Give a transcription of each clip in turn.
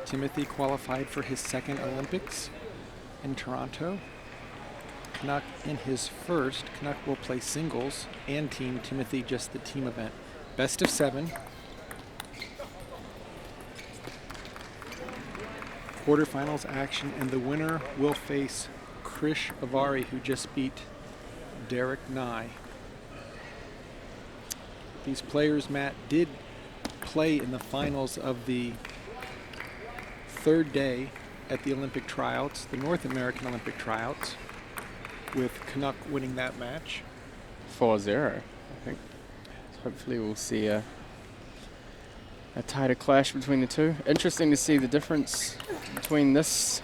Timothy qualified for his second Olympics in Toronto. Kanak in his first. Kanak will play singles and team. Timothy just the team event. Best of 7. Quarterfinals action, and the winner will face Krish Avari, who just beat Derek Nye. These players, Matt, did play in the finals of the third day at the Olympic tryouts, the North American Olympic tryouts, with Kanak winning that match. 4-0, I think. So hopefully we'll see a tighter clash between the two. Interesting to see the difference between this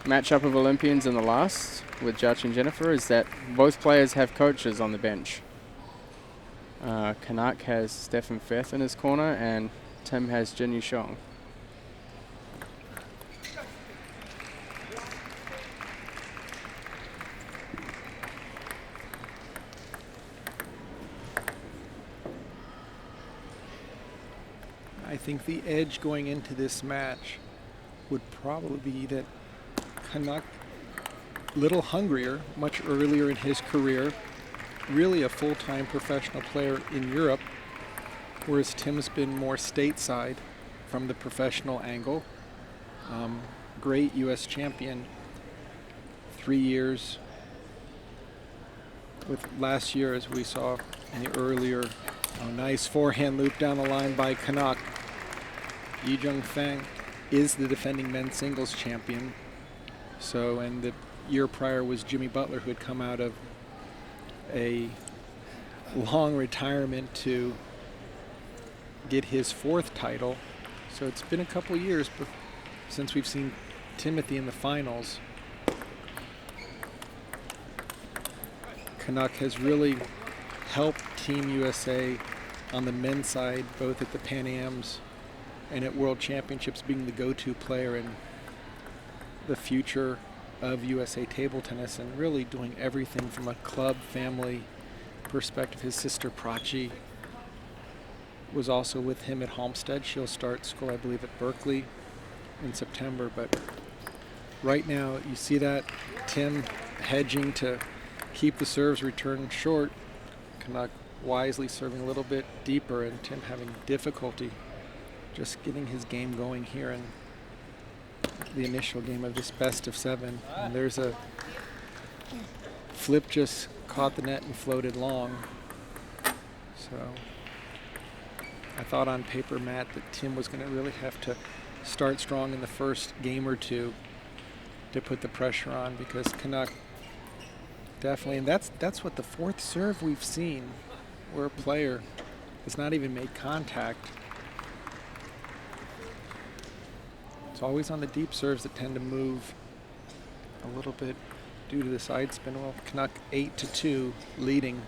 matchup of Olympians and the last with Judge and Jennifer is that both players have coaches on the bench. Kanak has Stefan Firth in his corner and Tim has Jin Yushong. I think the edge going into this match would probably be that Kanak, little hungrier, much earlier in his career, really a full-time professional player in Europe, whereas Tim's been more stateside from the professional angle. Great U.S. champion, 3 years, with last year, as we saw in the earlier, nice forehand loop down the line by Kanak. Yi Jung Fang is the defending men's singles champion. So, and the year prior was Jimmy Butler, who had come out of a long retirement to get his 4th title. So it's been a couple years since we've seen Timothy in the finals. Kanak has really helped Team USA on the men's side, both at the Pan Ams and at World Championships, being the go-to player in the future of USA table tennis and really doing everything from a club family perspective. His sister Prachi was also with him at Halmstad. She'll start school, I believe, at Berkeley in September. But right now, you see that Tim hedging to keep the serves return short. Kanak wisely serving a little bit deeper, and Tim having difficulty just getting his game going here in the initial game of this best of 7. And there's a flip, just caught the net and floated long. So I thought on paper, Matt, that Tim was going to really have to start strong in the first game or two to put the pressure on, because Kanak definitely, and that's what the 4th serve we've seen, where a player has not even made contact. It's always on the deep serves that tend to move a little bit due to the side spin. Well, Kanak 8-2 leading.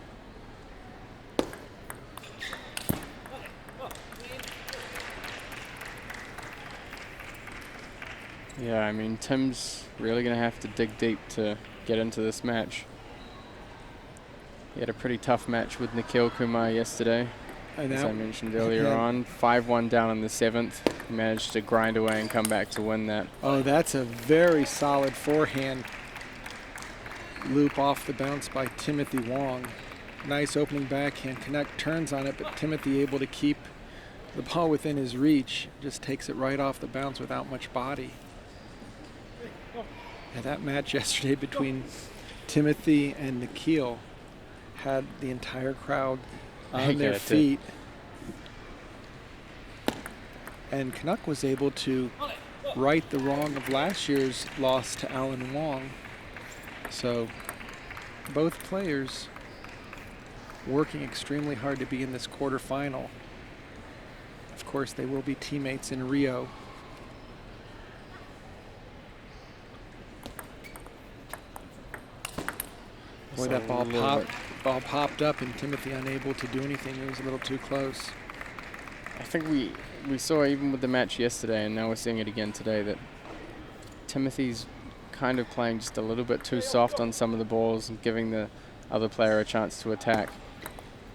Yeah, I mean, Tim's really going to have to dig deep to get into this match. He had a pretty tough match with Nikhil Kumar yesterday, as I mentioned earlier on. 5-1 down in the 7th. He managed to grind away and come back to win that. Oh, that's a very solid forehand loop off the bounce by Timothy Wang. Nice opening backhand. Kanak turns on it, but Timothy able to keep the ball within his reach. Just takes it right off the bounce without much body. Yeah, that match yesterday between Timothy and Nikhil had the entire crowd on their feet. And Kanak was able to right the wrong of last year's loss to Alan Wong. So both players working extremely hard to be in this quarterfinal. Of course, they will be teammates in Rio. Boy, that ball popped up, and Timothy unable to do anything. It was a little too close. I think we saw, even with the match yesterday, and now we're seeing it again today, that Timothy's kind of playing just a little bit too soft on some of the balls and giving the other player a chance to attack.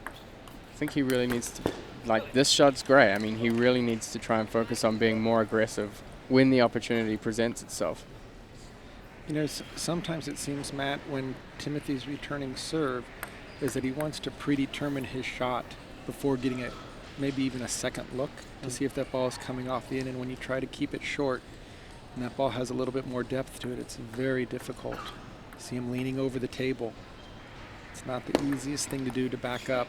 I think he really needs to, like, this shot's great. I mean, he really needs to try and focus on being more aggressive when the opportunity presents itself. You know, sometimes it seems, Matt, when Timothy's returning serve, is that he wants to predetermine his shot before getting it, maybe even a second look to see if that ball is coming off the end. And when you try to keep it short and that ball has a little bit more depth to it, it's very difficult. See him leaning over the table. It's not the easiest thing to do to back up.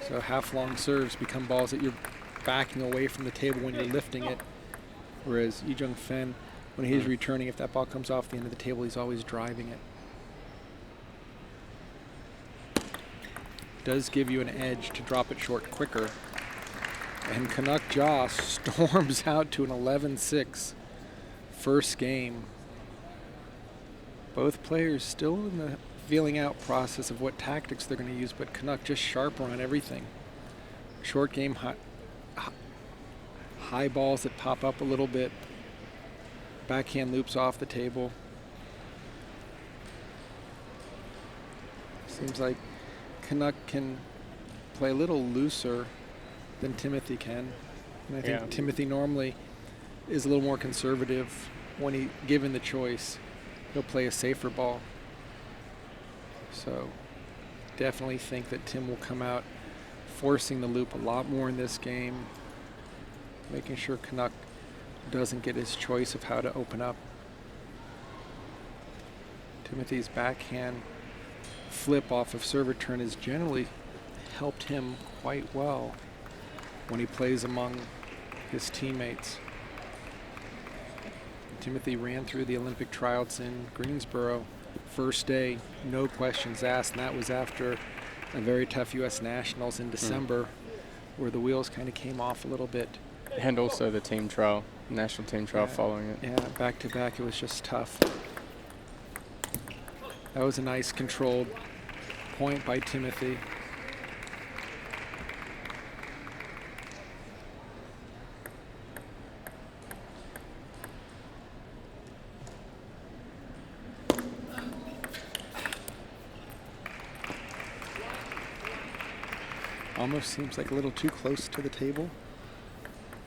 So half-long serves become balls that you're backing away from the table when you're lifting it. Whereas Lee Jung Fen, when he's returning, if that ball comes off the end of the table, he's always driving it. Does give you an edge to drop it short quicker. And Kanak Jha storms out to an 11-6 first game. Both players still in the feeling out process of what tactics they're going to use, but Kanak just sharper on everything. Short game, high balls that pop up a little bit. Backhand loops off the table. Seems like Kanak can play a little looser than Timothy can. And I think Timothy normally is a little more conservative when he given the choice. He'll play a safer ball. So definitely think that Tim will come out forcing the loop a lot more in this game, making sure Kanak doesn't get his choice of how to open up. Timothy's backhand flip off of serve return has generally helped him quite well when he plays among his teammates. Timothy ran through the Olympic tryouts in Greensboro first day, no questions asked, and that was after a very tough U.S. Nationals in December where the wheels kind of came off a little bit. And also the team trial, national team trial following it. Yeah, back to back, it was just tough. That was a nice controlled point by Timothy. Almost seems like a little too close to the table.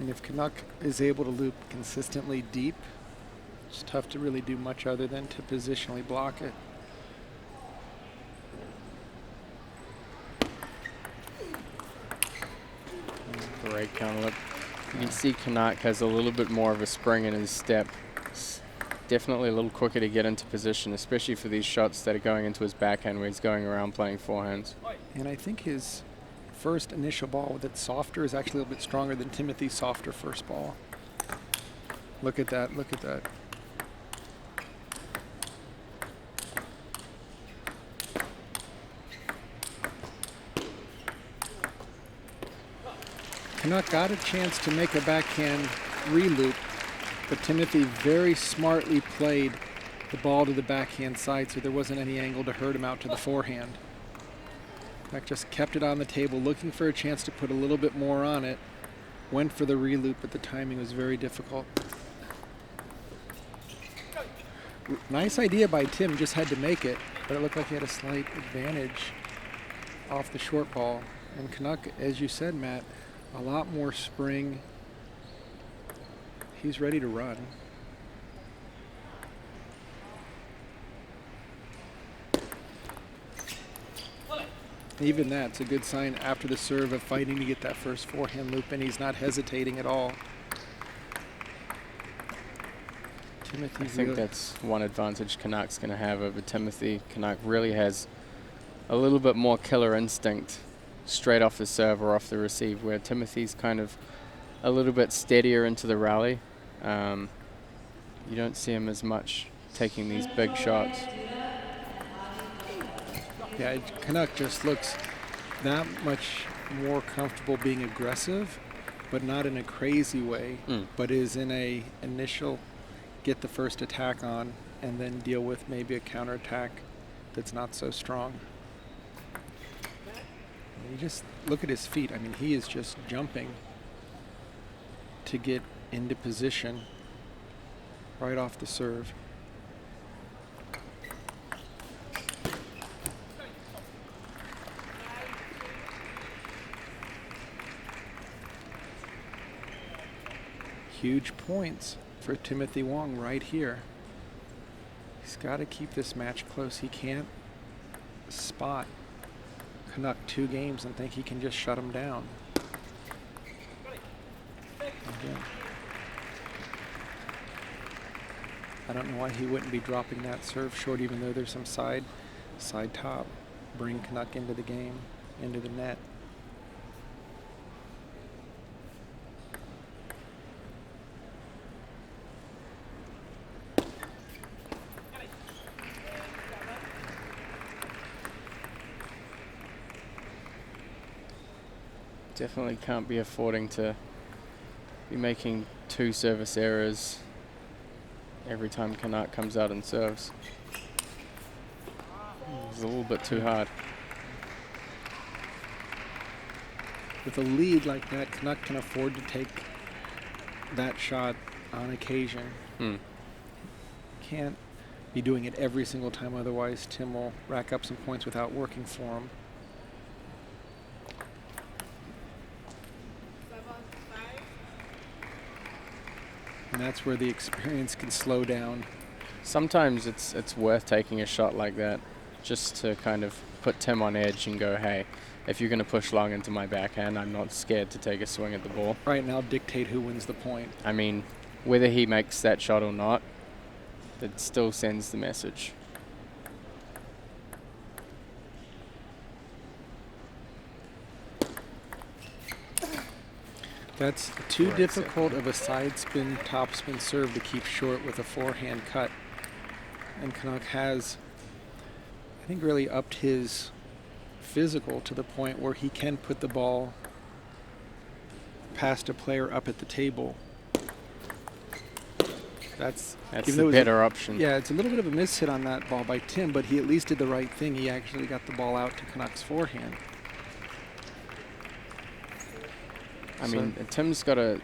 And if Kanak is able to loop consistently deep, it's tough to really do much other than to positionally block it. Great counter look. You can see Kanak has a little bit more of a spring in his step. It's definitely a little quicker to get into position, especially for these shots that are going into his backhand where he's going around playing forehands. And I think his first initial ball that's softer is actually a little bit stronger than Timothy's softer first ball. Look at that, look at that. Kanak got a chance to make a backhand re-loop, but Timothy very smartly played the ball to the backhand side so there wasn't any angle to hurt him out to the forehand. Kanak just kept it on the table, looking for a chance to put a little bit more on it. Went for the re-loop, but the timing was very difficult. Nice idea by Tim, just had to make it, but it looked like he had a slight advantage off the short ball. And Kanak, as you said, Matt, a lot more spring. He's ready to run. Even that's a good sign after the serve of fighting to get that first forehand loop, and he's not hesitating at all. Timothy, I think that's one advantage Kanak's going to have over Timothy. Kanak really has a little bit more killer instinct straight off the serve or off the receive, where Timothy's kind of a little bit steadier into the rally. You don't see him as much taking these big shots. Yeah, Kanak just looks that much more comfortable being aggressive, but not in a crazy way, but is in a initial get the first attack on and then deal with maybe a counterattack that's not so strong. You just look at his feet. I mean, he is just jumping to get into position right off the serve. Huge points for Timothy Wang right here. He's got to keep this match close. He can't spot Kanak 2 games and think he can just shut him down. Again, I don't know why he wouldn't be dropping that serve short, even though there's some side top. Bring Kanak into the game, into the net. Definitely can't be affording to be making 2 service errors every time Kanak comes out and serves. It's a little bit too hard. With a lead like that, Kanak can afford to take that shot on occasion. Can't be doing it every single time, otherwise Tim will rack up some points without working for him. And that's where the experience can slow down. Sometimes it's worth taking a shot like that just to kind of put Tim on edge and go, hey, if you're going to push long into my backhand, I'm not scared to take a swing at the ball. Right now, dictate who wins the point. I mean, whether he makes that shot or not, it still sends the message. That's too difficult of a side spin, top spin serve to keep short with a forehand cut. And Kanak has, I think, really upped his physical to the point where he can put the ball past a player up at the table. That's the better option. Yeah, it's a little bit of a mishit on that ball by Tim, but he at least did the right thing. He actually got the ball out to Kanak's forehand. I mean, Tim's got to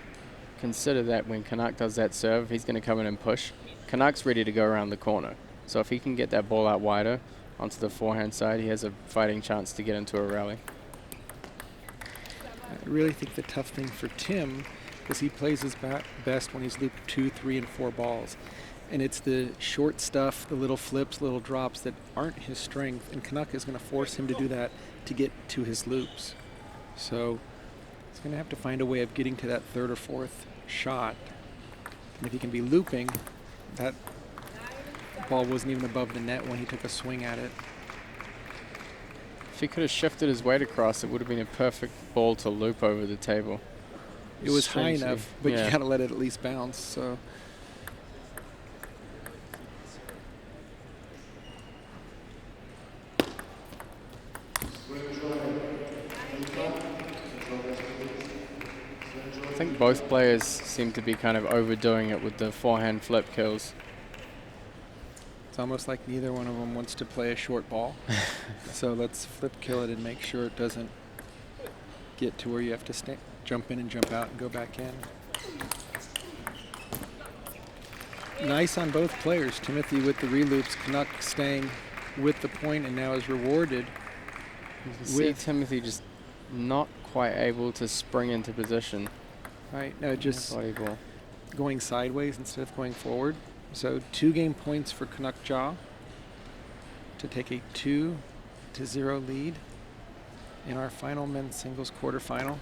consider that when Kanak does that serve, he's going to come in and push. Kanak's ready to go around the corner. So if he can get that ball out wider onto the forehand side, he has a fighting chance to get into a rally. I really think the tough thing for Tim is he plays his best when he's looped 2, 3, and 4 balls. And it's the short stuff, the little flips, little drops that aren't his strength. And Kanak is going to force him to do that to get to his loops. So he's going to have to find a way of getting to that 3rd or 4th shot. And if he can be looping, that ball wasn't even above the net when he took a swing at it. If he could have shifted his weight across, it would have been a perfect ball to loop over the table. It was high enough, but yeah, you got to let it at least bounce. So. I think both players seem to be kind of overdoing it with the forehand flip kills. It's almost like neither one of them wants to play a short ball. So let's flip kill it and make sure it doesn't get to where you have to jump in and jump out and go back in. Nice on both players. Timothy with the reloops, Kanak staying with the point and now is rewarded. You can see Timothy just not quite able to spring into position. Right, no, just going sideways instead of going forward. So 2 game points for Kanak Jha to take a 2-0 lead in our final men's singles quarterfinal.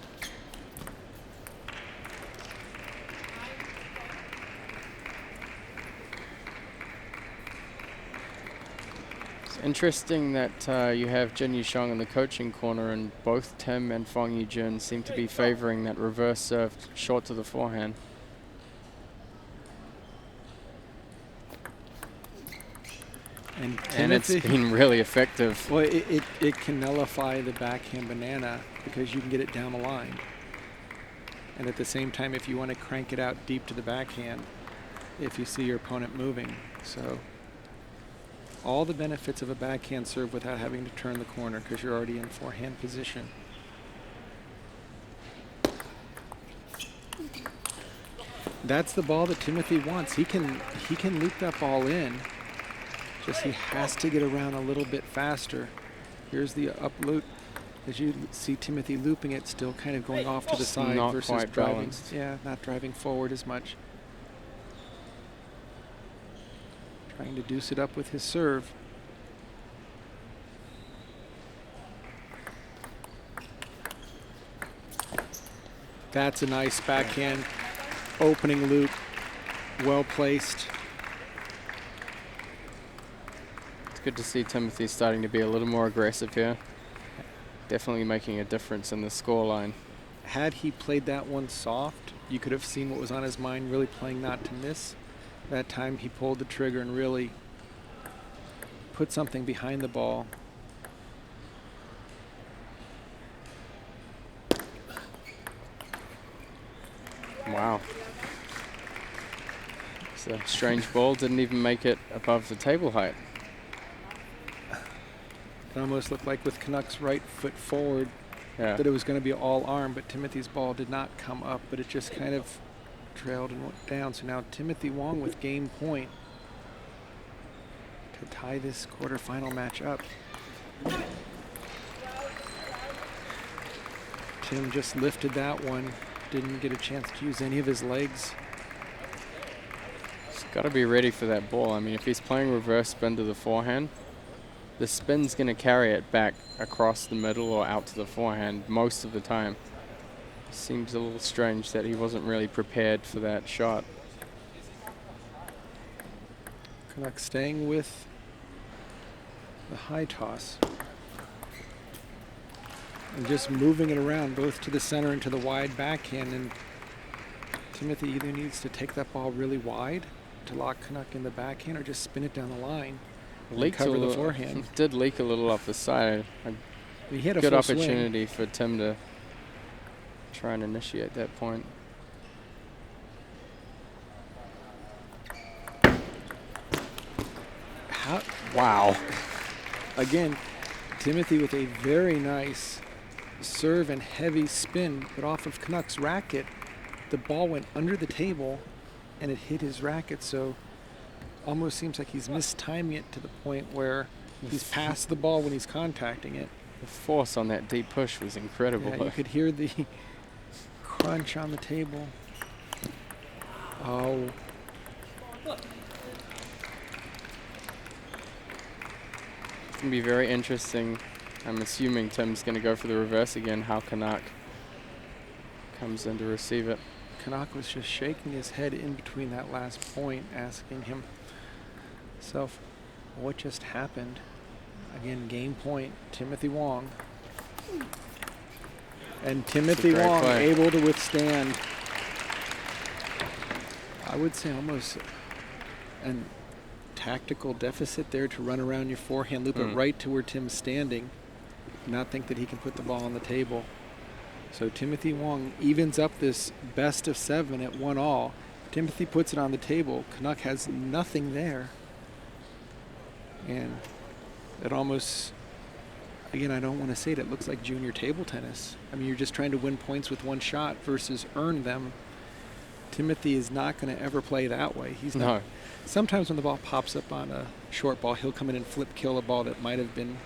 It's interesting that you have Jin Yusheng in the coaching corner, and both Tim and Fong Yijun seem to be favoring that reverse serve short to the forehand. And it's been really effective. Well, it can nullify the backhand banana because you can get it down the line. And at the same time, if you want to crank it out deep to the backhand, if you see your opponent moving. So all the benefits of a backhand serve without having to turn the corner because you're already in forehand position. That's the ball that Timothy wants. He can loop that ball in. Just he has to get around a little bit faster. Here's the up loop. As you see Timothy looping it, still kind of going off to the side not versus quite driving. balanced. Yeah, not driving forward as much. Trying to deuce it up with his serve. That's a nice backhand opening loop, well placed. It's good to see Timothy starting to be a little more aggressive here. Definitely making a difference in the scoreline. Had he played that one soft, you could have seen what was on his mind, really playing not to miss. That time he pulled the trigger and really put something behind the ball. Wow. It's a strange ball, didn't even make it above the table height. It almost looked like with Kanak's right foot forward Yeah. that it was going to be all arm, but Timothy's ball did not come up, but it just kind of trailed and went down. So now Timothy Wang with game point to tie this quarterfinal match up. Tim just lifted that one, didn't get a chance to use any of his legs. He's got to be ready for that ball. I mean, if he's playing reverse spin to the forehand, the spin's going to carry it back across the middle or out to the forehand most of the time. Seems a little strange that he wasn't really prepared for that shot. Kanak staying with the high toss. And just moving it around both to the center and to the wide backhand. And Timothy either needs to take that ball really wide to lock Kanak in the backhand or just spin it down the line. Leaked cover a the little, forehand. did leak a little off the side. He had a Good full swing. opportunity for Tim to try and initiate that point. Wow. Again, Timothy with a very nice serve and heavy spin, but off of Kanak's racket, the ball went under the table and it hit his racket, so almost seems like he's mistiming it to the point where he's past the ball when he's contacting it. The force on that deep push was incredible. Yeah, you could hear the crunch on the table. Oh. It's going to be very interesting. I'm assuming Tim's going to go for the reverse again, how Kanak comes in to receive it. Kanak was just shaking his head in between that last point, asking himself what just happened. Again, game point, Timothy Wang. And Timothy Wang able to withstand, I would say almost a tactical deficit there to run around your forehand, loop it right to where Tim's standing, not think that he can put the ball on the table. So Timothy Wang evens up this best of 7 at 1-all. Timothy puts it on the table. Kanak has nothing there. And it almost, again, I don't want to say it looks like junior table tennis. I mean, you're just trying to win points with one shot versus earn them. Timothy is not going to ever play that way. He's not. No. Sometimes when the ball pops up on a short ball, he'll come in and flip kill a ball that might have been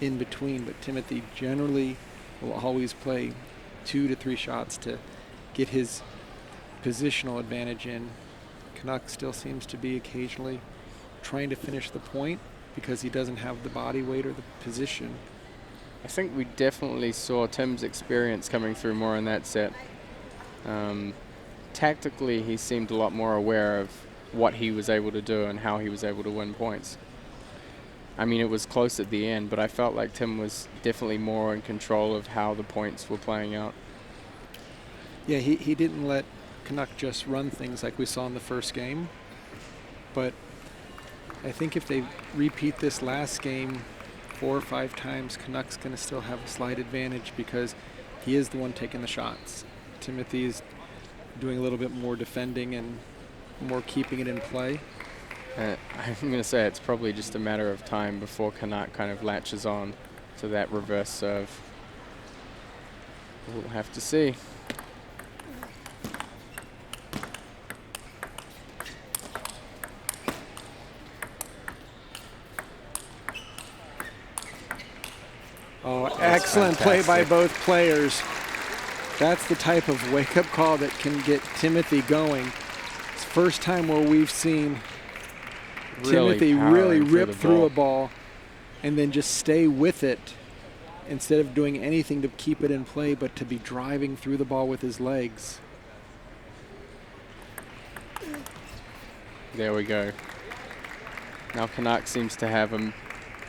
in between. But Timothy generally will always play 2 to 3 shots to get his positional advantage in. Kanak still seems to be occasionally trying to finish the point because he doesn't have the body weight or the position. I think we definitely saw Tim's experience coming through more in that set. Tactically, he seemed a lot more aware of what he was able to do and how he was able to win points. I mean, it was close at the end, but I felt like Tim was definitely more in control of how the points were playing out. Yeah, he didn't let Kanak just run things like we saw in the first game. But I think if they repeat this last game 4 or 5 times, Kanak's going to still have a slight advantage because he is the one taking the shots. Timothy is doing a little bit more defending and more keeping it in play. I'm going to say it's probably just a matter of time before Kanak kind of latches on to that reverse serve. We'll have to see. Oh, excellent play by both players. That's the type of wake-up call that can get Timothy going. It's the first time where we've seen Timothy really rip through a ball and then just stay with it instead of doing anything to keep it in play, but to be driving through the ball with his legs. There we go. Now Kanak seems to have a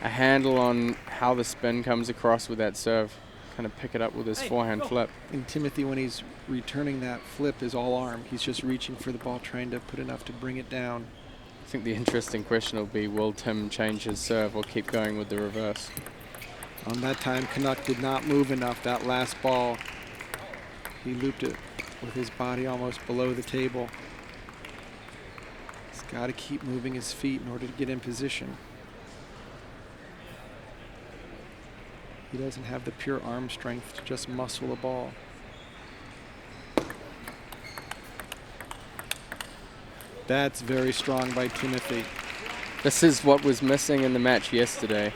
handle on how the spin comes across with that serve. Kind of pick it up with his forehand flip. And Timothy, when he's returning that flip, is all arm. He's just reaching for the ball, trying to put enough to bring it down. I think the interesting question will be, will Tim change his serve or keep going with the reverse? On that time, Kanak did not move enough. That last ball, he looped it with his body almost below the table. He's got to keep moving his feet in order to get in position. He doesn't have the pure arm strength to just muscle a ball. That's very strong by Timothy. This is what was missing in the match yesterday.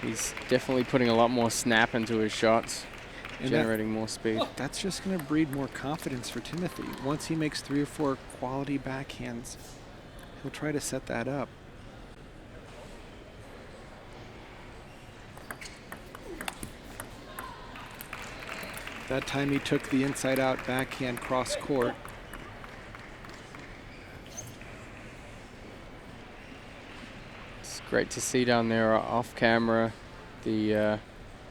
He's definitely putting a lot more snap into his shots, and generating more speed. That's just going to breed more confidence for Timothy. Once he makes 3 or 4 quality backhands, he'll try to set that up. That time he took the inside-out backhand cross-court. It's great to see down there off camera the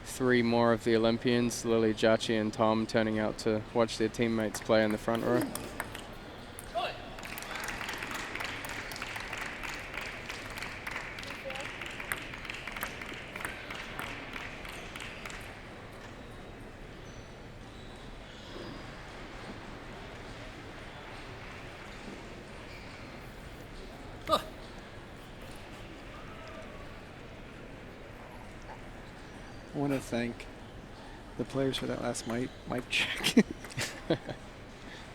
3 more of the Olympians, Lily, Jachi, and Tom, turning out to watch their teammates play in the front row. I want to thank the players for that last mic check. It's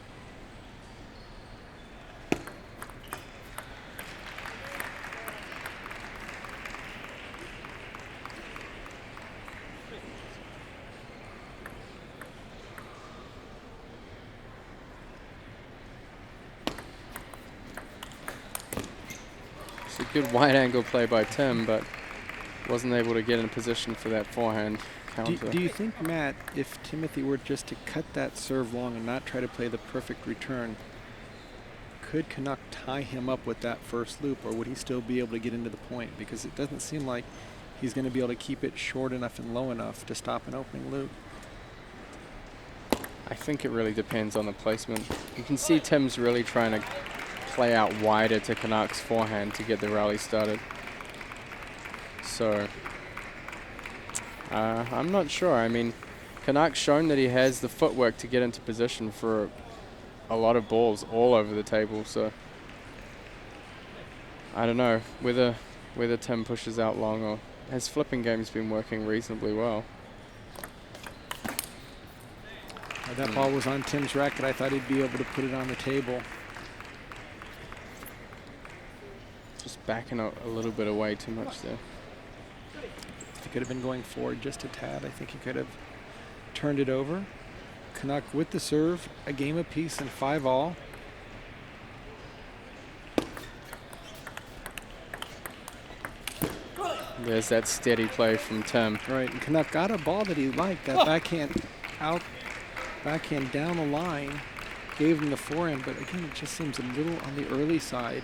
a good wide angle play by Tim, but wasn't able to get in position for that forehand counter. Do you think, Matt, if Timothy were just to cut that serve long and not try to play the perfect return, could Kanak tie him up with that first loop, or would he still be able to get into the point? Because it doesn't seem like he's going to be able to keep it short enough and low enough to stop an opening loop. I think it really depends on the placement. You can see Tim's really trying to play out wider to Kanak's forehand to get the rally started. So, I'm not sure. I mean, Kanak's shown that he has the footwork to get into position for a lot of balls all over the table. So, I don't know whether Tim pushes out long, or his flipping game's been working reasonably well. That ball was on Tim's racket. I thought he'd be able to put it on the table. Just backing a little bit away too much there. He could have been going forward just a tad. I think he could have turned it over. Kanak with the serve, a game apiece and 5-all. There's that steady play from Tim. Right, and Kanak got a ball that he liked. That backhand down the line, gave him the forehand, but again, it just seems a little on the early side,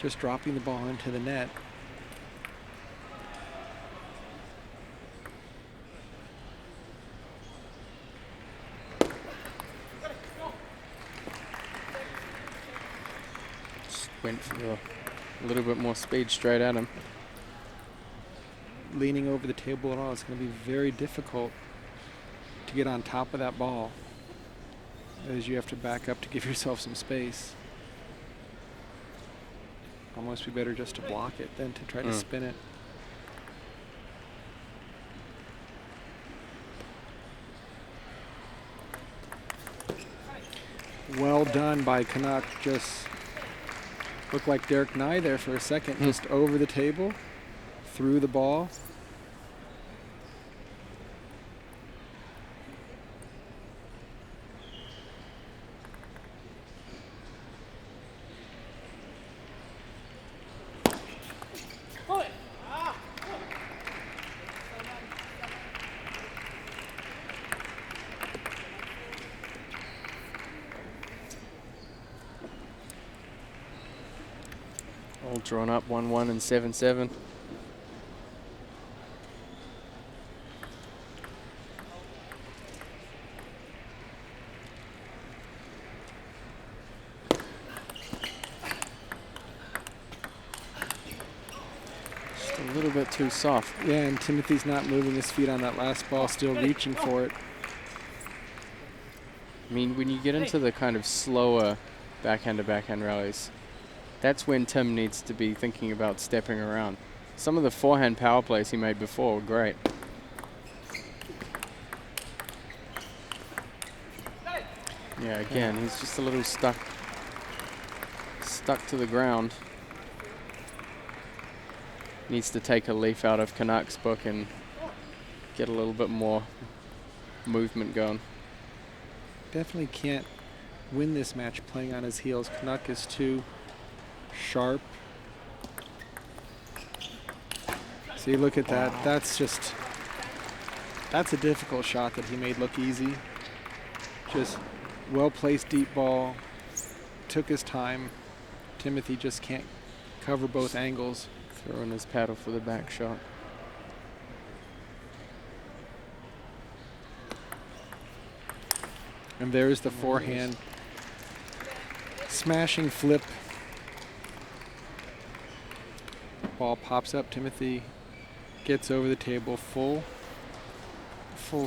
just dropping the ball into the net. Went for a little bit more speed straight at him. Leaning over the table at all, it's going to be very difficult to get on top of that ball, as you have to back up to give yourself some space. Almost be better just to block it than to try to spin it. Well done by Kanak. Just looked like Derek Nye there for a second, just over the table, through the ball. All drawn up 1-1 and 7-7. Just a little bit too soft. Yeah, and Timothy's not moving his feet on that last ball, still reaching for it. I mean, when you get into the kind of slower backhand-to-backhand rallies, that's when Tim needs to be thinking about stepping around. Some of the forehand power plays he made before were great. Yeah, again, he's just a little stuck to the ground. Needs to take a leaf out of Kanak's book and get a little bit more movement going. Definitely can't win this match playing on his heels. Kanak is too sharp. See, look at that. That's a difficult shot that he made look easy. Just well-placed deep ball. Took his time. Timothy just can't cover both angles. Throwing his paddle for the back shot. And there's the forehand. Smashing flip. Ball pops up. Timothy gets over the table. Full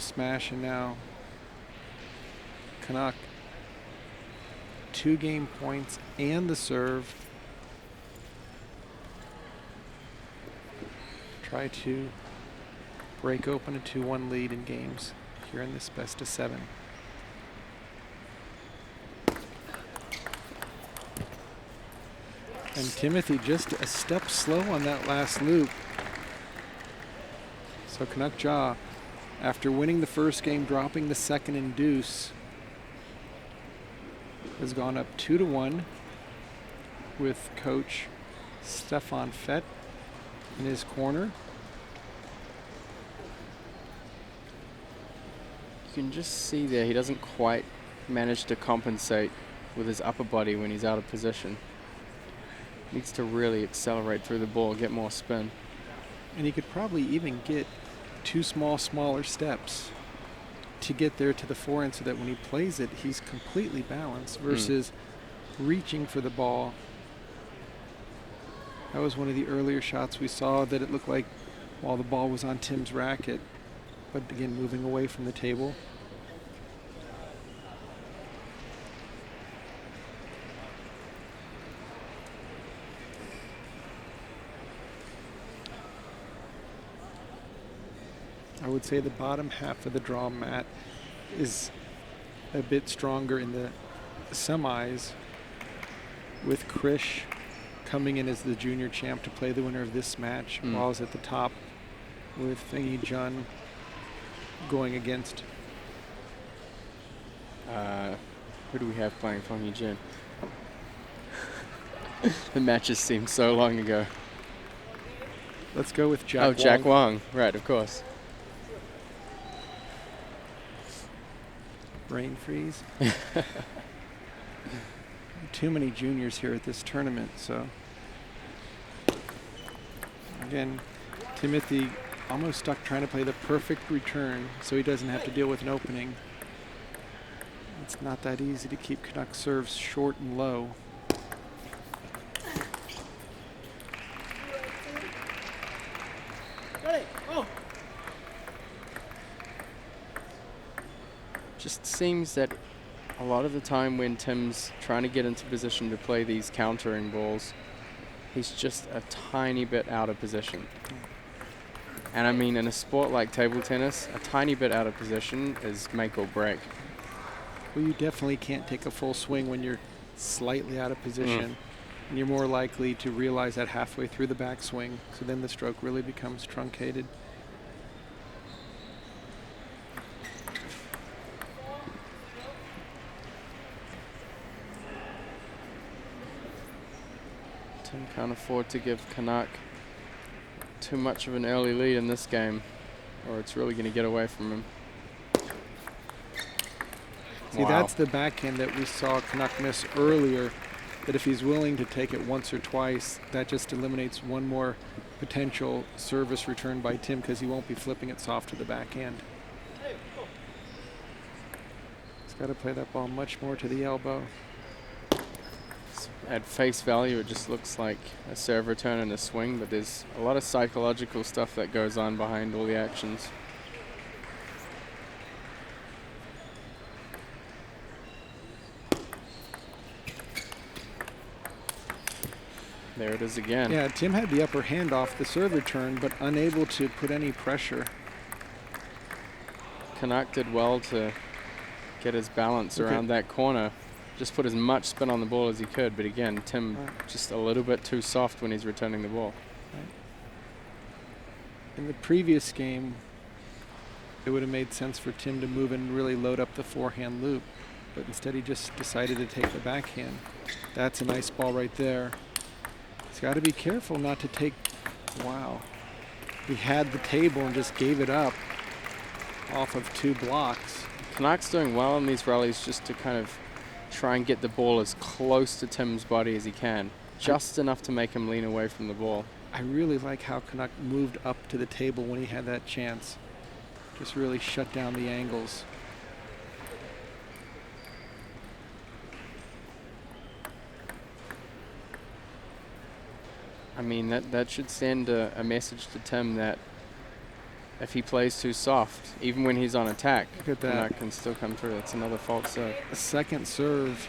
smash, and now Kanak 2 game points and the serve. Try to break open a 2-1 lead in games here in this best of 7. And Timothy just a step slow on that last loop. So Kanak Jha, after winning the first game, dropping the second in deuce, has gone up 2-1 with coach Stefan Fett in his corner. You can just see there he doesn't quite manage to compensate with his upper body when he's out of position. Needs to really accelerate through the ball, get more spin. And he could probably even get 2 smaller steps to get there to the forehand so that when he plays it, he's completely balanced versus reaching for the ball. That was one of the earlier shots we saw that it looked like while the ball was on Tim's racket, but again, moving away from the table. I would say the bottom half of the draw mat is a bit stronger in the semis, with Krish coming in as the junior champ to play the winner of this match. Ball's at the top with Wang Jun going against. Who do we have playing for Wang Jun? The matches seem so long ago. Let's go with Jack Oh, Wang. Jack Wang. Right, of course. Brain freeze. Too many juniors here at this tournament, so. Again, Timothy almost stuck trying to play the perfect return so he doesn't have to deal with an opening. It's not that easy to keep Kanak serves short and low. Just seems that a lot of the time when Tim's trying to get into position to play these countering balls, he's just a tiny bit out of position. And I mean, in a sport like table tennis, a tiny bit out of position is make or break. Well, you definitely can't take a full swing when you're slightly out of position. And you're more likely to realize that halfway through the backswing. So then the stroke really becomes truncated. Tim can't afford to give Kanak too much of an early lead in this game, or it's really going to get away from him. See, that's the backhand that we saw Kanak miss earlier. that if he's willing to take it once or twice, that just eliminates one more potential service return by Tim because he won't be flipping it soft to the backhand. He's got to play that ball much more to the elbow. At face value, it just looks like a serve return and a swing, but there's a lot of psychological stuff that goes on behind all the actions. There it is again. Yeah, Tim had the upper hand off the serve return, but unable to put any pressure. Kanak did well to get his balance around that corner. Just put as much spin on the ball as he could, but again, Tim just a little bit too soft when he's returning the ball. In the previous game, it would have made sense for Tim to move and really load up the forehand loop, but instead he just decided to take the backhand. That's a nice ball right there. He's got to be careful not to take, wow. He had the table and just gave it up off of 2 blocks. Kanak's doing well in these rallies just to kind of try and get the ball as close to Tim's body as he can, just enough to make him lean away from the ball. I really like how Kanak moved up to the table when he had that chance. Just really shut down the angles. I mean, that should send a message to Tim that if he plays too soft, even when he's on attack, Look at that. Kanak can still come through. It's another false serve. A second serve.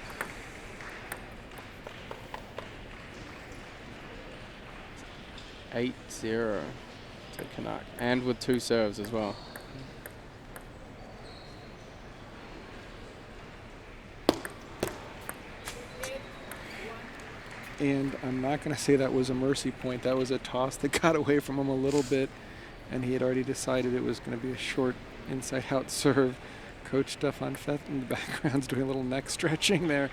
Eight 0 to Kanak, and with 2 serves as well. And I'm not going to say that was a mercy point. That was a toss that got away from him a little bit, and he had already decided it was going to be a short inside-out serve. Coach Stefan Fett in the background's doing a little neck stretching there.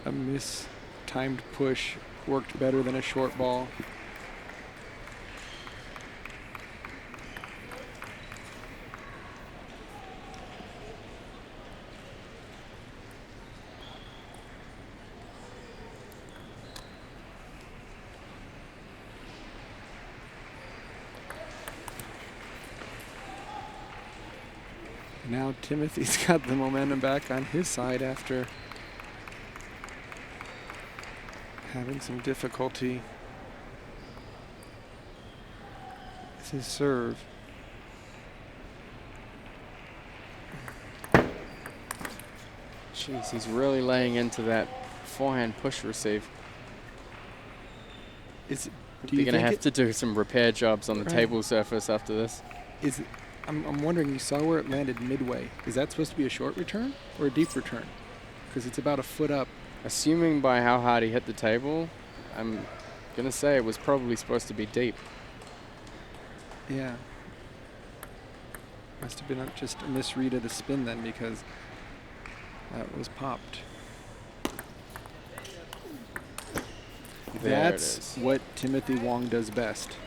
A mistimed push worked better than a short ball. Now Timothy's got the momentum back on his side after having some difficulty with his serve. Jeez, he's really laying into that forehand push receive. Is You're going to have to do some repair jobs on the table surface after this. I'm wondering, you saw where it landed midway. Is that supposed to be a short return or a deep return? Because it's about a foot up. Assuming by how hard he hit the table, I'm going to say it was probably supposed to be deep. Yeah. Must have been just a misread of the spin then, because that was popped. That's what Timothy Wang does best.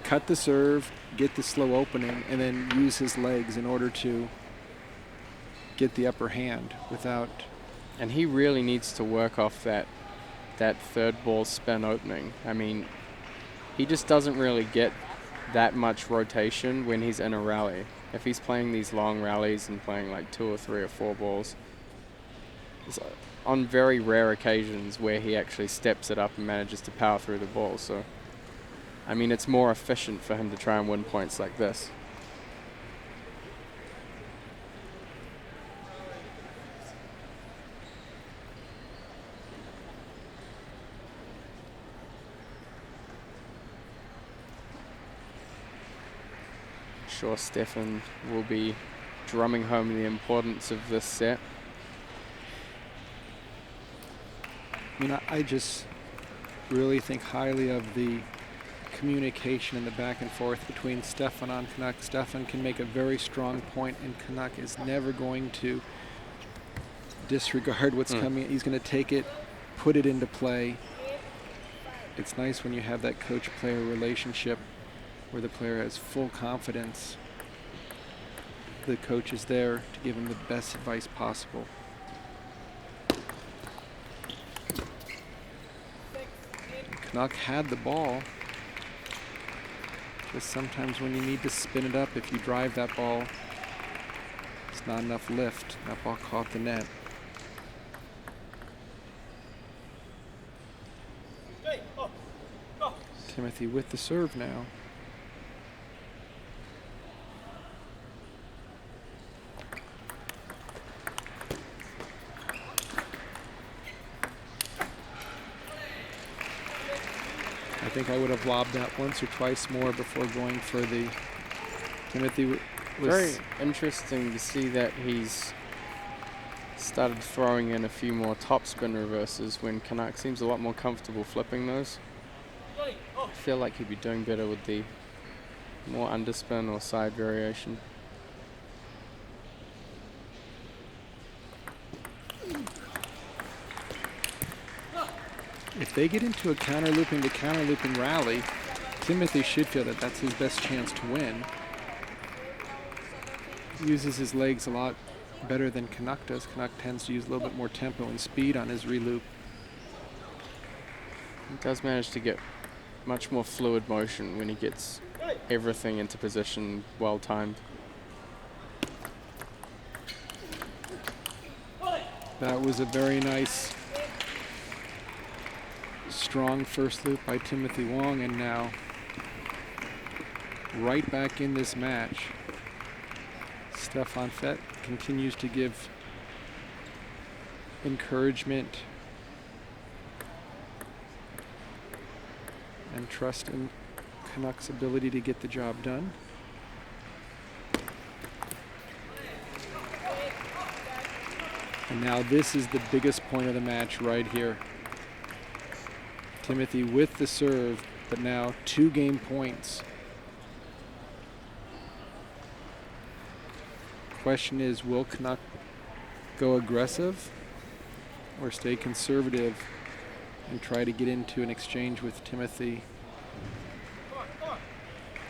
Cut the serve, get the slow opening, and then use his legs in order to get the upper hand without... And he really needs to work off that third ball spin opening. I mean, he just doesn't really get that much rotation when he's in a rally. If he's playing these long rallies and playing like 2 or 3 or 4 balls, it's on very rare occasions where he actually steps it up and manages to power through the ball. So, I mean, it's more efficient for him to try and win points like this. Sure, Stefan will be drumming home the importance of this set. I mean, I just really think highly of the communication and the back and forth between Stefan and Kanak. Stefan can make a very strong point, and Kanak is never going to disregard what's coming. He's going to take it, put it into play. It's nice when you have that coach-player relationship where the player has full confidence. the coach is there to give him the best advice possible. Kanak had the ball. Just sometimes when you need to spin it up, if you drive that ball, it's not enough lift. That ball caught the net. Timothy with the serve now. I think I would have lobbed that once or twice more before going for the Timothy. Was very interesting to see that he's started throwing in a few more topspin reverses when Kanak seems a lot more comfortable flipping those. I feel like he'd be doing better with the more underspin or side variation. If they get into a counter-looping to counter-looping rally, Timothy should feel that that's his best chance to win. He uses his legs a lot better than Kanak does. Kanak tends to use a little bit more tempo and speed on his reloop. He does manage to get much more fluid motion when he gets everything into position well timed. That was a very nice, strong first loop by Timothy Wang, and now right back in this match. Stefan Fett continues to give encouragement and trust in Kanak's ability to get the job done. And now this is the biggest point of the match right here. Timothy with the serve, but now 2 game points. Question is, will Kanak go aggressive or stay conservative and try to get into an exchange with Timothy,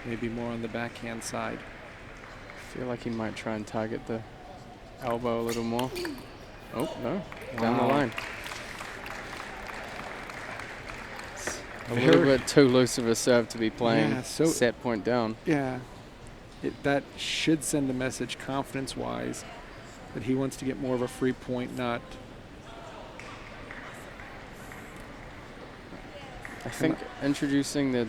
maybe more on the backhand side? I feel like he might try and target the elbow a little more. Oh, no, down the line. A little bit too loose of a serve to be playing set point down. Yeah, that should send a message confidence-wise that he wants to get more of a free point, not... I think introducing the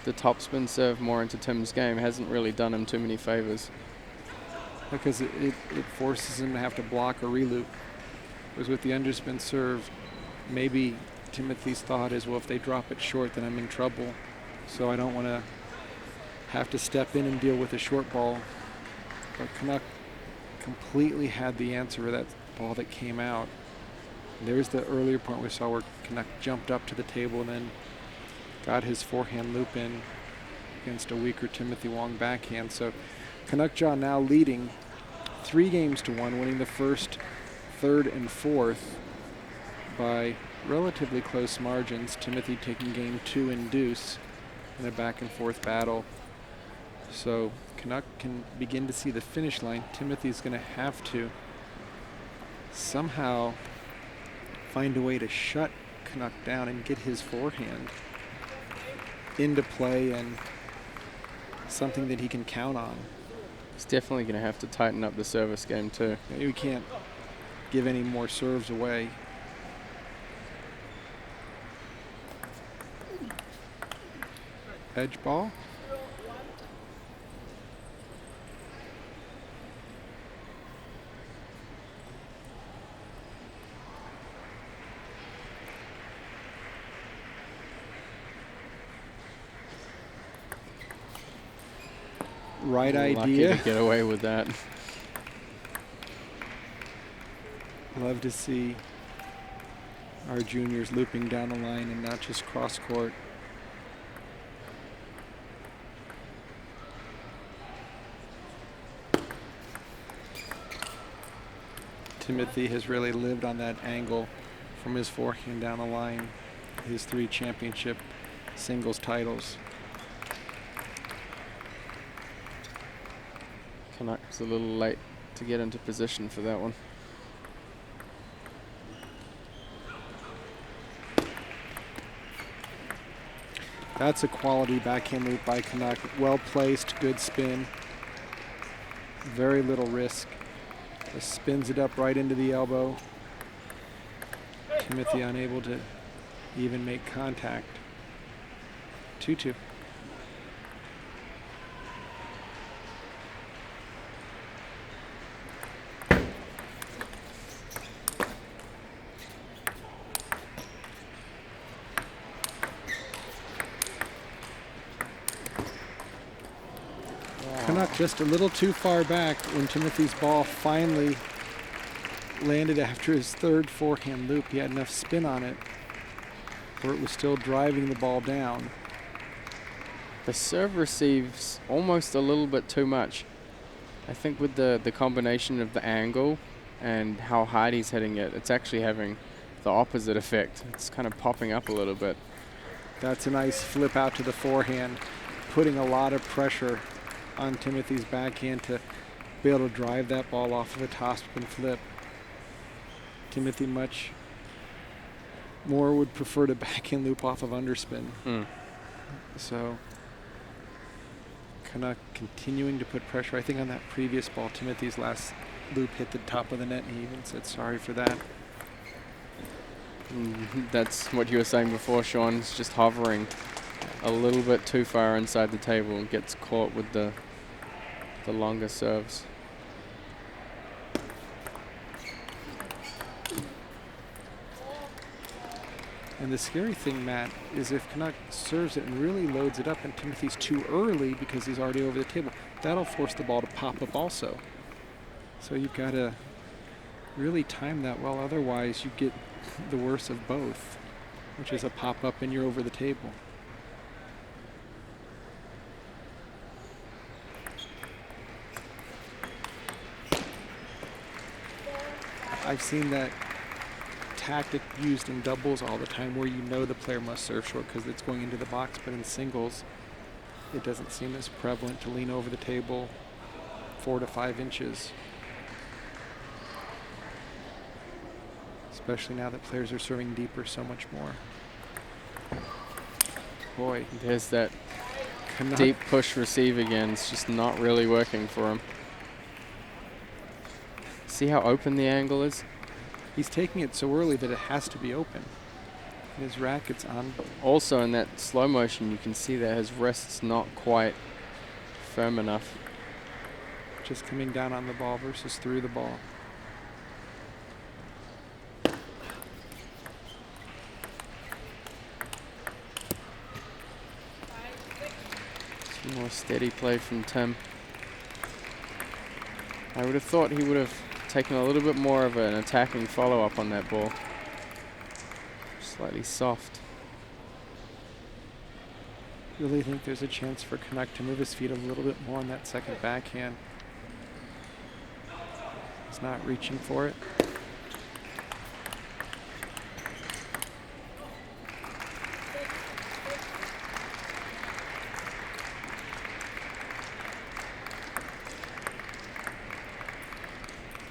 topspin serve more into Tim's game hasn't really done him too many favors. Because it forces him to have to block a reloop. Whereas with the underspin serve, maybe Timothy's thought is, well, if they drop it short, then I'm in trouble. So I don't want to have to step in and deal with a short ball. But Kanak completely had the answer for that ball that came out. And there's the earlier point we saw where Kanak jumped up to the table and then got his forehand loop in against a weaker Timothy Wang backhand. So Kanak Jha now leading 3-1, winning the first, third, and fourth by relatively close margins. Timothy taking game 2 in deuce in a back and forth battle. So Kanak can begin to see the finish line. Timothy's going to have to somehow find a way to shut Kanak down and get his forehand into play and something that he can count on. He's definitely going to have to tighten up the service game too. You can't give any more serves away. Edge ball. Right idea. Lucky to get away with that. Love to see our juniors looping down the line and not just cross court. Timothy has really lived on that angle from his forehand down the line, his 3 championship singles titles. Kanak was a little late to get into position for that one. That's a quality backhand loop by Kanak. Well placed, good spin. Very little risk. Just spins it up right into the elbow. Timothy unable to even make contact. 2-2. Kanak just a little too far back when Timothy's ball finally landed after his third forehand loop. He had enough spin on it where it was still driving the ball down. The serve receives almost a little bit too much. I think with the combination of the angle and how hard he's hitting it, it's actually having the opposite effect. It's kind of popping up a little bit. That's a nice flip out to the forehand, putting a lot of pressure on Timothy's backhand to be able to drive that ball off of a topspin flip. Timothy much more would prefer to backhand loop off of underspin. So Kanak continuing to put pressure. I think on that previous ball, Timothy's last loop hit the top of the net and he even said sorry for that. That's what you were saying before, Sean. It's just hovering a little bit too far inside the table and gets caught with the longer serves. And the scary thing, Matt, is if Kanak serves it and really loads it up and Timothy's too early because he's already over the table, that'll force the ball to pop up also. So you've got to really time that well, otherwise you get the worst of both, which is a pop up and you're over the table. I've seen that tactic used in doubles all the time where you know the player must serve short because it's going into the box, but in singles it doesn't seem as prevalent to lean over the table 4 to 5 inches. Especially now that players are serving deeper so much more. Boy. There's that deep push receive again. It's just not really working for him. See how open the angle is? He's taking it so early that it has to be open. His racket's on. Also in that slow motion, you can see that his wrist's not quite firm enough. Just coming down on the ball versus through the ball. Some more steady play from Tim. I would have thought he would have taken a little bit more of an attacking follow-up on that ball. Slightly soft. Really think there's a chance for Kanak to move his feet a little bit more on that second backhand. He's not reaching for it.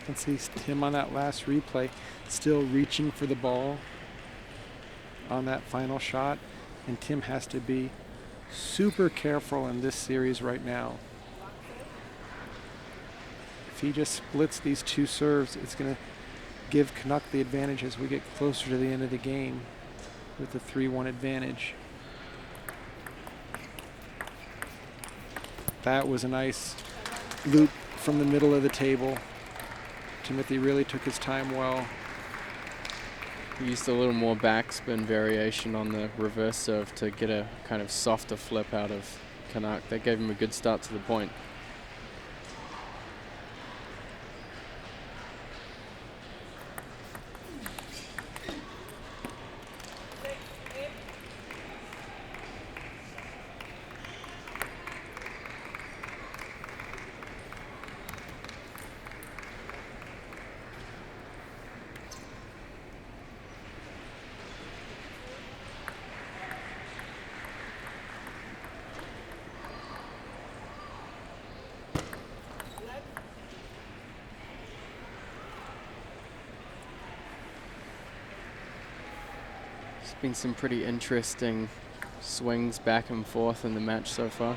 And see Tim on that last replay, still reaching for the ball on that final shot. And Tim has to be super careful in this series right now. If he just splits these two serves, it's going to give Kanak the advantage as we get closer to the end of the game with the 3-1 advantage. That was a nice loop from the middle of the table. Timothy really took his time well. He used a little more backspin variation on the reverse serve to get a kind of softer flip out of Kanak. That gave him a good start to the point. There's been some pretty interesting swings back and forth in the match so far.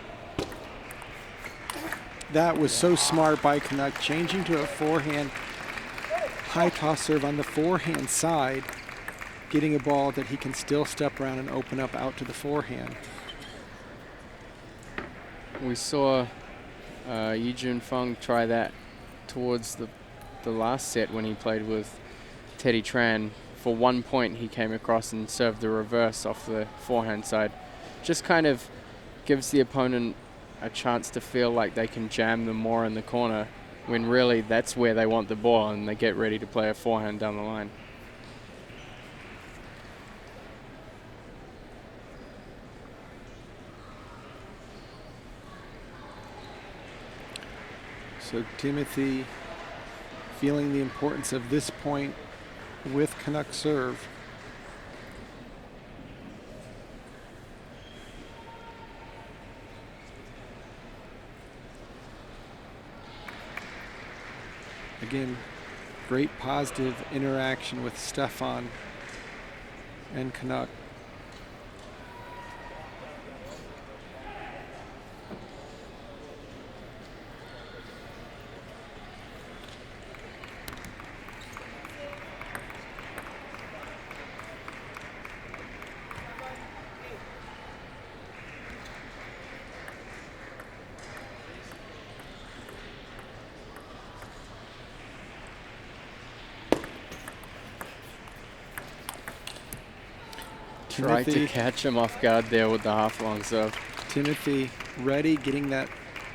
That was so smart by Kanak, changing to a forehand high toss serve on the forehand side, getting a ball that he can still step around and open up out to the forehand. We saw Yijun Feng try that towards the last set when he played with Teddy Tran. For 1 point, he came across and served the reverse off the forehand side. Just kind of gives the opponent a chance to feel like they can jam them more in the corner, when really that's where they want the ball, and they get ready to play a forehand down the line. So Timothy feeling the importance of this point with Kanak serve. Again, great positive interaction with Stefan and Kanak. Tried to catch him off guard there with the half-long serve. Timothy ready, getting that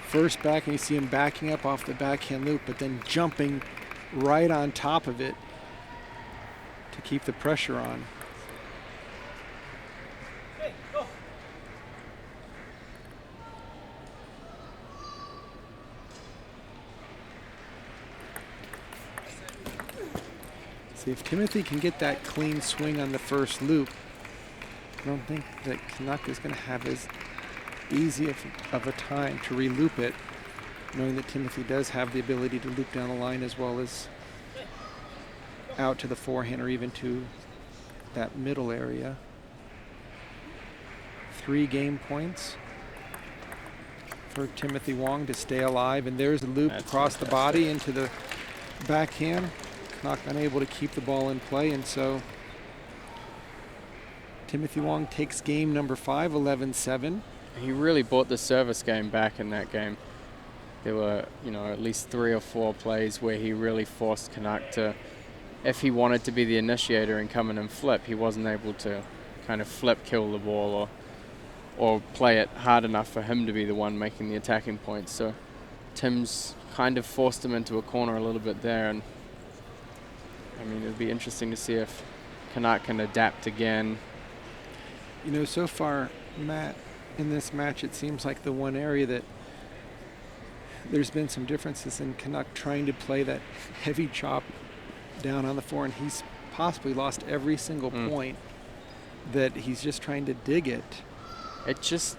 first back, and you see him backing up off the backhand loop, but then jumping right on top of it to keep the pressure on. See, if Timothy can get that clean swing on the first loop, I don't think that Kanak is going to have as easy of a time to re-loop it, knowing that Timothy does have the ability to loop down the line as well as out to the forehand or even to that middle area. 3 game points for Timothy Wang to stay alive, and there's the loop across the body into the backhand. Kanak unable to keep the ball in play, and so Timothy Wang takes game number 5, 11-7. He really brought the service game back in that game. There were, at least 3 or 4 plays where he really forced Kanak to, if he wanted to be the initiator and come in and flip, he wasn't able to kind of flip kill the ball or play it hard enough for him to be the one making the attacking points. So Tim's kind of forced him into a corner a little bit there, and I mean, it'd be interesting to see if Kanak can adapt again. So far, Matt, in this match, it seems like the one area that there's been some differences in Kanak trying to play that heavy chop down on the forehand. He's possibly lost every single point that he's just trying to dig it. It just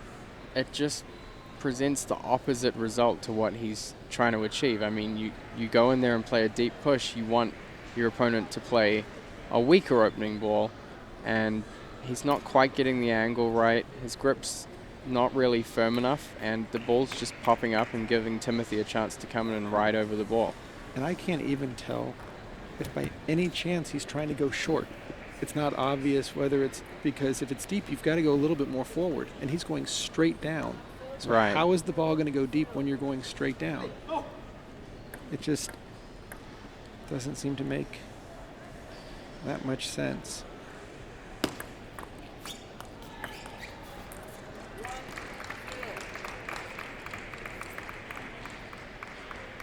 presents the opposite result to what he's trying to achieve. I mean, you go in there and play a deep push. You want your opponent to play a weaker opening ball, and he's not quite getting the angle right. His grip's not really firm enough, and the ball's just popping up and giving Timothy a chance to come in and ride over the ball. And I can't even tell if by any chance he's trying to go short. It's not obvious whether it's because if it's deep, you've got to go a little bit more forward, and he's going straight down. So how is the ball going to go deep when you're going straight down? It just doesn't seem to make that much sense.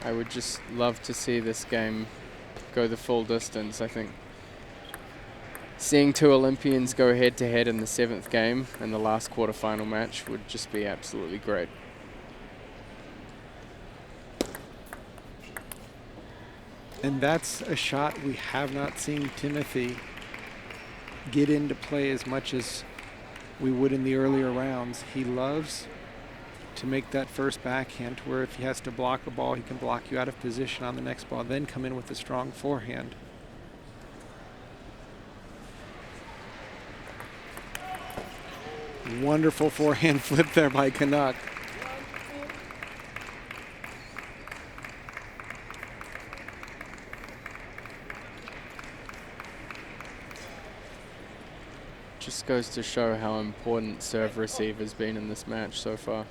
I would just love to see this game go the full distance. I think seeing 2 Olympians go head-to-head in the 7th game in the last quarterfinal match would just be absolutely great. And that's a shot we have not seen Timothy get into play as much as we would in the earlier rounds. He loves to make that first backhand to where if he has to block a ball, he can block you out of position on the next ball, then come in with a strong forehand. Wonderful forehand flip there by Kanak. Just goes to show how important serve receive has been in this match so far.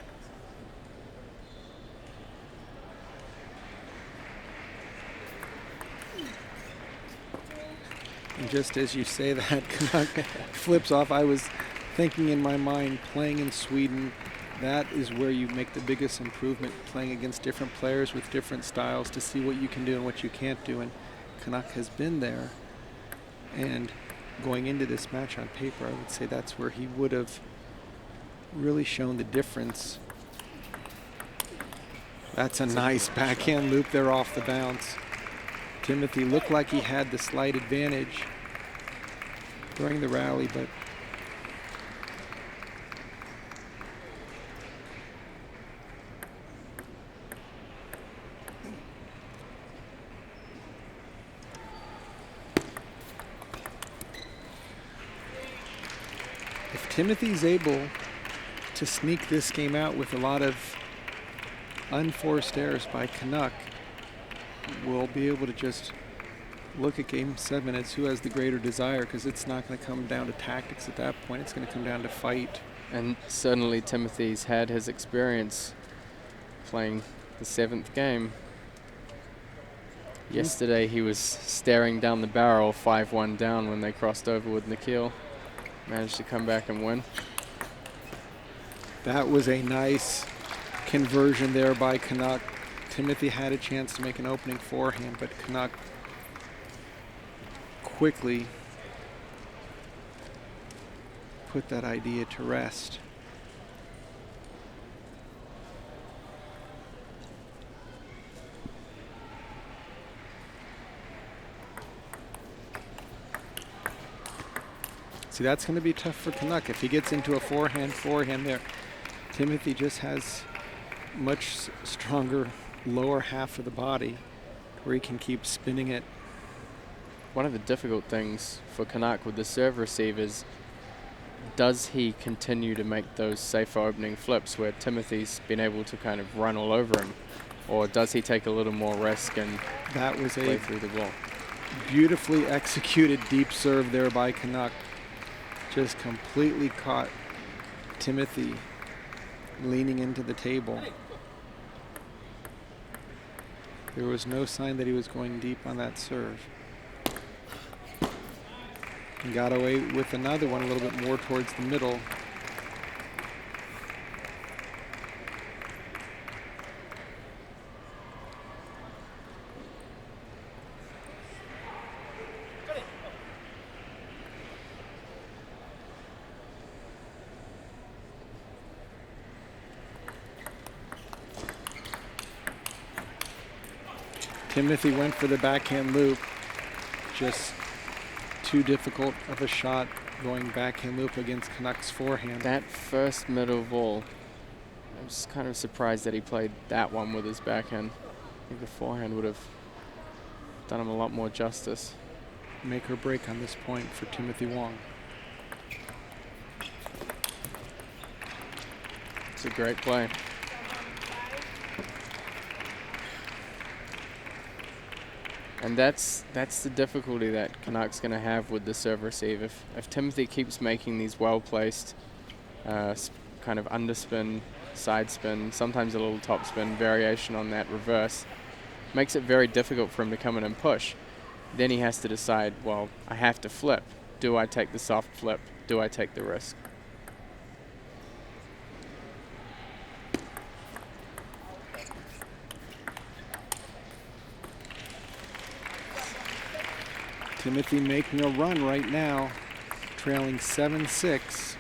And just as you say that, Kanak flips off, I was thinking in my mind, playing in Sweden, that is where you make the biggest improvement, playing against different players with different styles to see what you can do and what you can't do. And Kanak has been there. And going into this match on paper, I would say that's where he would have really shown the difference. That's a nice backhand loop there off the bounce. Timothy looked like he had the slight advantage during the rally, but if Timothy's able to sneak this game out with a lot of unforced errors by Kanak, we'll be able to just look at game 7 as who has the greater desire, because it's not going to come down to tactics at that point. It's going to come down to fight. And certainly Timothy's had his experience playing the 7th game. Yesterday he was staring down the barrel 5-1 down when they crossed over with Nikhil. Managed to come back and win. That was a nice conversion there by Kanak. Timothy had a chance to make an opening forehand, but Kanak quickly put that idea to rest. See, that's going to be tough for Kanak. If he gets into a forehand there, Timothy just has much stronger lower half of the body where he can keep spinning it. One of the difficult things for Kanak with the serve receive is, does he continue to make those safer opening flips where Timothy's been able to kind of run all over him, or does he take a little more risk and that was play a through the ball? Beautifully executed deep serve there by Kanak. Just completely caught Timothy leaning into the table. There was no sign that he was going deep on that serve. He got away with another one a little bit more towards the middle. Timothy went for the backhand loop. Just too difficult of a shot going backhand loop against Kanak's forehand. That first middle ball, I was kind of surprised that he played that one with his backhand. I think the forehand would have done him a lot more justice. Make or break on this point for Timothy Wang. It's a great play. And that's the difficulty that Kanak's going to have with the serve receive. If Timothy keeps making these well-placed kind of underspin, side spin, sometimes a little top spin variation on that reverse, makes it very difficult for him to come in and push. Then he has to decide, well, I have to flip. Do I take the soft flip? Do I take the risk? Timothy making a run right now, trailing 7-6.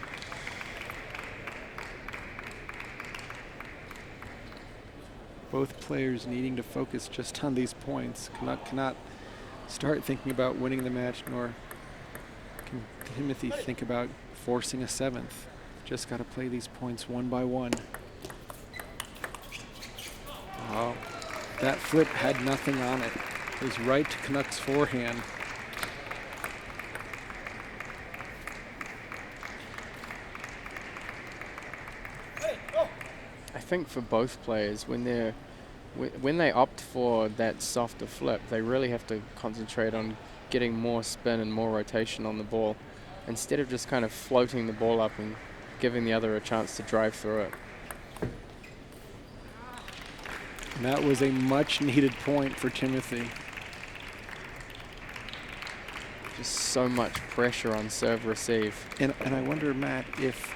Both players needing to focus just on these points. Kanak cannot start thinking about winning the match, nor can Timothy think about forcing a 7th. Just got to play these points one by one. Oh, that flip had nothing on it. It was right to Kanak's forehand. think for both players, when they opt for that softer flip, they really have to concentrate on getting more spin and more rotation on the ball, instead of just kind of floating the ball up and giving the other a chance to drive through it. And that was a much needed point for Timothy. Just so much pressure on serve receive. And I wonder, Matt, if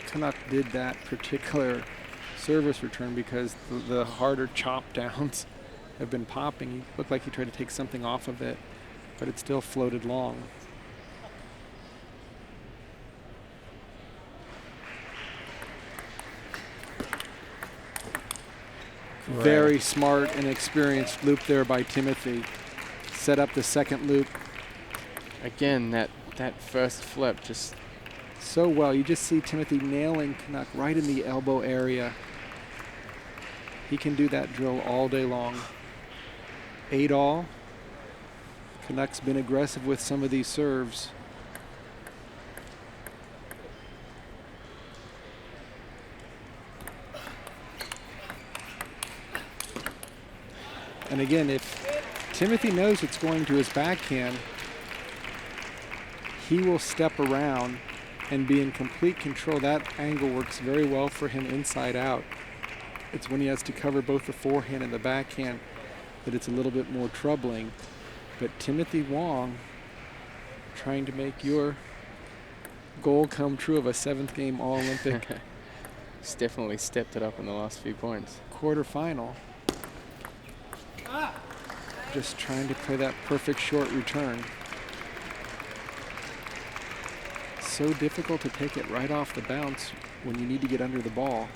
Kanak did that particular service return because the harder chop downs have been popping. He looked like he tried to take something off of it, but it still floated long. Correct. Very smart and experienced loop there by Timothy. Set up the second loop. Again, that first flip just So well. You just see Timothy nailing Kanak right in the elbow area. He can do that drill all day long. 8-all. Kanak's been aggressive with some of these serves. And again, if Timothy knows it's going to his backhand, he will step around and be in complete control. That angle works very well for him inside out. It's when he has to cover both the forehand and the backhand that it's a little bit more troubling. But Timothy Wang trying to make your goal come true of a 7th game All-Olympic. He's definitely stepped it up in the last few points. Quarterfinal. Just trying to play that perfect short return. So difficult to take it right off the bounce when you need to get under the ball.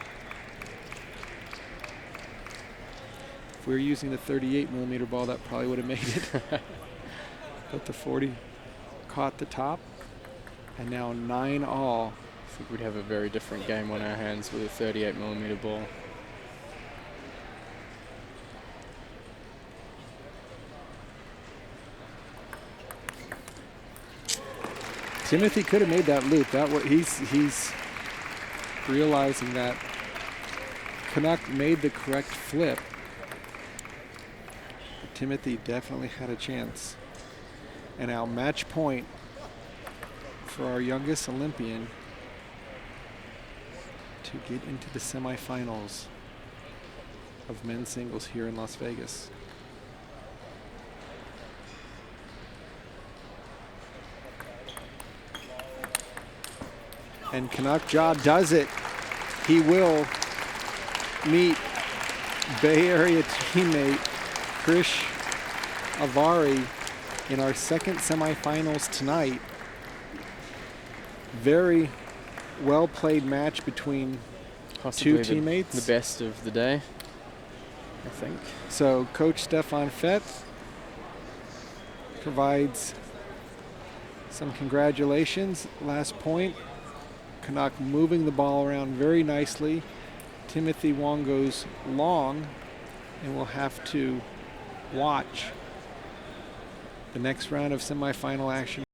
If we were using the 38mm ball, that probably would have made it. But the 40 caught the top, and now 9-all. I think we'd have a very different game on our hands with a 38mm ball. Timothy could have made that loop. He's realizing that Kanak made the correct flip. But Timothy definitely had a chance. And now match point for our youngest Olympian to get into the semifinals of men's singles here in Las Vegas. And Kanak Jha does it. He will meet Bay Area teammate Krish Avari in our second semifinals tonight. Very well played match between Possibly two teammates. The best of the day, I think. So Coach Stefan Fett provides some congratulations. Last point. Kanak moving the ball around very nicely. Timothy Wang goes long, and we'll have to watch the next round of semifinal action